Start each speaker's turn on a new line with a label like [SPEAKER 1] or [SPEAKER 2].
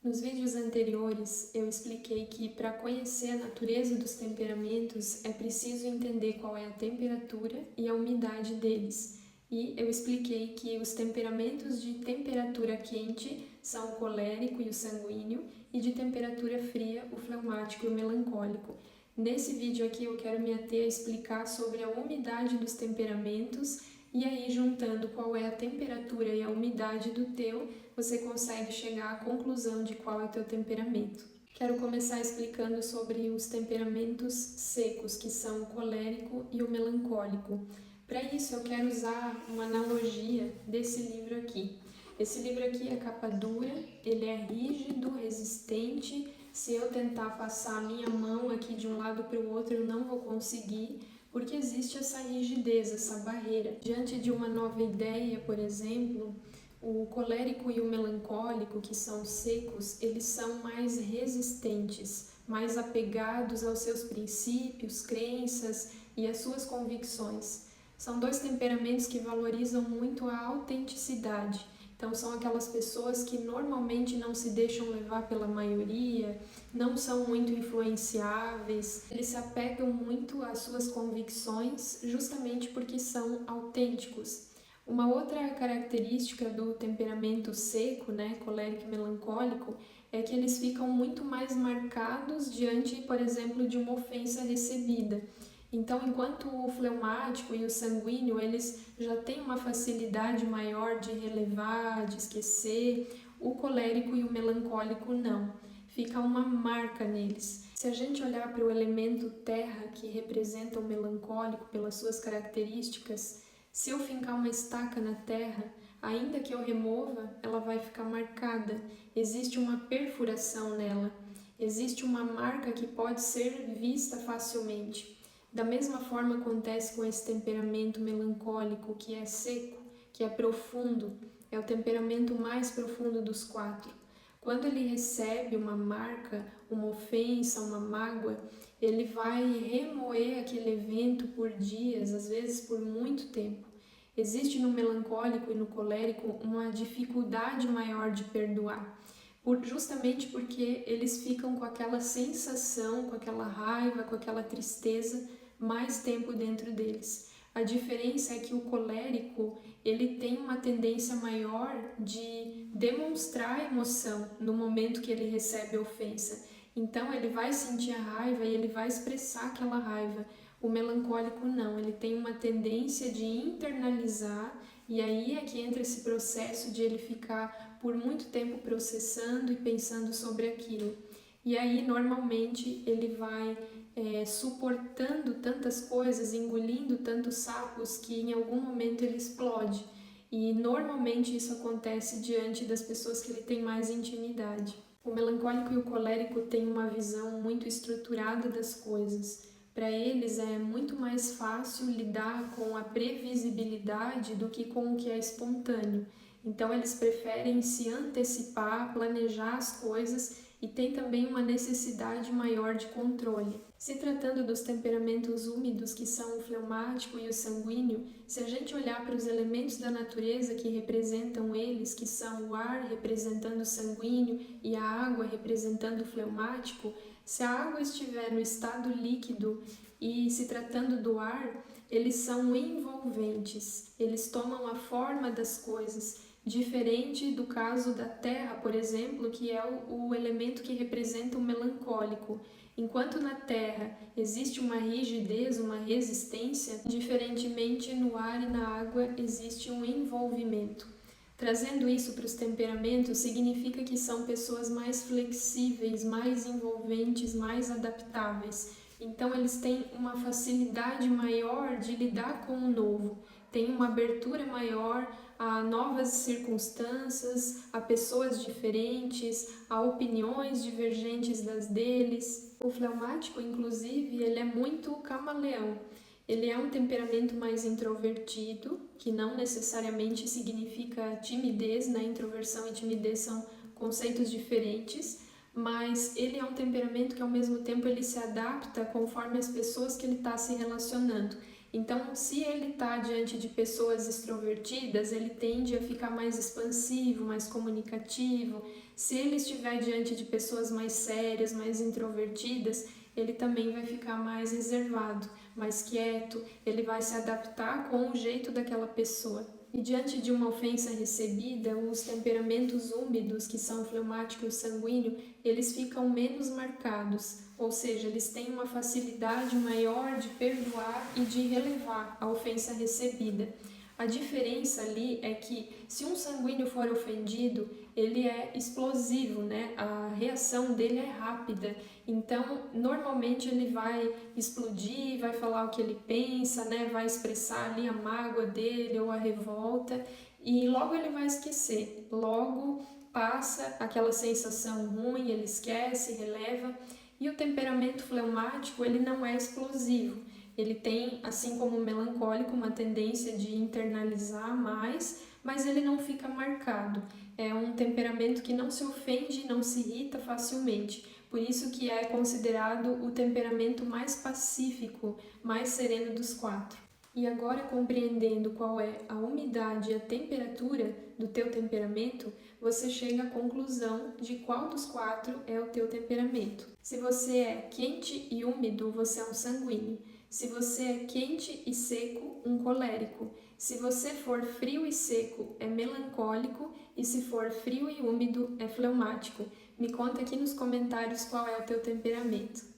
[SPEAKER 1] Nos vídeos anteriores, eu expliquei que para conhecer a natureza dos temperamentos é preciso entender qual é a temperatura e a umidade deles. E eu expliquei que os temperamentos de temperatura quente são o colérico e o sanguíneo, e de temperatura fria, o fleumático e o melancólico. Nesse vídeo aqui eu quero me ater a explicar sobre a umidade dos temperamentos, e aí juntando qual é a temperatura e a umidade do teu, você consegue chegar à conclusão de qual é o teu temperamento. Quero começar explicando sobre os temperamentos secos, que são o colérico e o melancólico. Para isso eu quero usar uma analogia desse livro aqui. Esse livro aqui é capa dura, ele é rígido, resistente. Se eu tentar passar a minha mão aqui de um lado para o outro, eu não vou conseguir, porque existe essa rigidez, essa barreira. Diante de uma nova ideia, por exemplo, o colérico e o melancólico, que são secos, eles são mais resistentes, mais apegados aos seus princípios, crenças e às suas convicções. São dois temperamentos que valorizam muito a autenticidade. Então, são aquelas pessoas que normalmente não se deixam levar pela maioria, não são muito influenciáveis, eles se apegam muito às suas convicções justamente porque são autênticos. Uma outra característica do temperamento seco, colérico e melancólico, é que eles ficam muito mais marcados diante, por exemplo, de uma ofensa recebida. Então, enquanto o fleumático e o sanguíneo, eles já têm uma facilidade maior de relevar, de esquecer, o colérico e o melancólico não. Fica uma marca neles. Se a gente olhar para o elemento terra, que representa o melancólico pelas suas características, se eu fincar uma estaca na terra, ainda que eu remova, ela vai ficar marcada. Existe uma perfuração nela. Existe uma marca que pode ser vista facilmente. Da mesma forma acontece com esse temperamento melancólico, que é seco, que é profundo, é o temperamento mais profundo dos quatro. Quando ele recebe uma marca, uma ofensa, uma mágoa, ele vai remoer aquele evento por dias, às vezes por muito tempo. Existe no melancólico e no colérico uma dificuldade maior de perdoar, justamente porque eles ficam com aquela sensação, com aquela raiva, com aquela tristeza mais tempo dentro deles. A diferença é que o colérico, ele tem uma tendência maior de demonstrar emoção no momento que ele recebe a ofensa. Então ele vai sentir a raiva e ele vai expressar aquela raiva. O melancólico não, ele tem uma tendência de internalizar, e aí é que entra esse processo de ele ficar por muito tempo processando e pensando sobre aquilo. E aí normalmente ele vai suportando tantas coisas, engolindo tantos sapos, que em algum momento ele explode. E normalmente isso acontece diante das pessoas que ele tem mais intimidade. O melancólico e o colérico têm uma visão muito estruturada das coisas. Para eles é muito mais fácil lidar com a previsibilidade do que com o que é espontâneo. Então eles preferem se antecipar, planejar as coisas, e tem também uma necessidade maior de controle. Se tratando dos temperamentos úmidos, que são o fleumático e o sanguíneo, se a gente olhar para os elementos da natureza que representam eles, que são o ar representando o sanguíneo e a água representando o fleumático, se a água estiver no estado líquido e se tratando do ar, eles são envolventes, eles tomam a forma das coisas, diferente do caso da terra, por exemplo, que é o elemento que representa o melancólico. Enquanto na terra existe uma rigidez, uma resistência, diferentemente no ar e na água existe um envolvimento. Trazendo isso para os temperamentos, significa que são pessoas mais flexíveis, mais envolventes, mais adaptáveis. Então eles têm uma facilidade maior de lidar com o novo, têm uma abertura maior a novas circunstâncias, a pessoas diferentes, a opiniões divergentes das deles. O fleumático, inclusive, ele é muito camaleão. Ele é um temperamento mais introvertido, que não necessariamente significa timidez, Introversão e timidez são conceitos diferentes, mas ele é um temperamento que ao mesmo tempo ele se adapta conforme as pessoas que ele está se relacionando. Então, se ele está diante de pessoas extrovertidas, ele tende a ficar mais expansivo, mais comunicativo. Se ele estiver diante de pessoas mais sérias, mais introvertidas, ele também vai ficar mais reservado, mais quieto, ele vai se adaptar com o jeito daquela pessoa. E diante de uma ofensa recebida, os temperamentos úmidos, que são fleumático e sanguíneo, eles ficam menos marcados, ou seja, eles têm uma facilidade maior de perdoar e de relevar a ofensa recebida. A diferença ali é que se um sanguíneo for ofendido, ele é explosivo, né? A reação dele é rápida. Então, normalmente ele vai explodir, vai falar o que ele pensa, né? Vai expressar ali a mágoa dele ou a revolta e logo ele vai esquecer. Logo passa aquela sensação ruim, ele esquece, releva. E o temperamento fleumático, ele não é explosivo. Ele tem, assim como o melancólico, uma tendência de internalizar mais, mas ele não fica marcado. É um temperamento que não se ofende, não se irrita facilmente. Por isso que é considerado o temperamento mais pacífico, mais sereno dos quatro. E agora, compreendendo qual é a umidade e a temperatura do teu temperamento, você chega à conclusão de qual dos quatro é o teu temperamento. Se você é quente e úmido, você é um sanguíneo. Se você é quente e seco, um colérico. Se você for frio e seco, é melancólico. E se for frio e úmido, é fleumático. Me conta aqui nos comentários qual é o teu temperamento.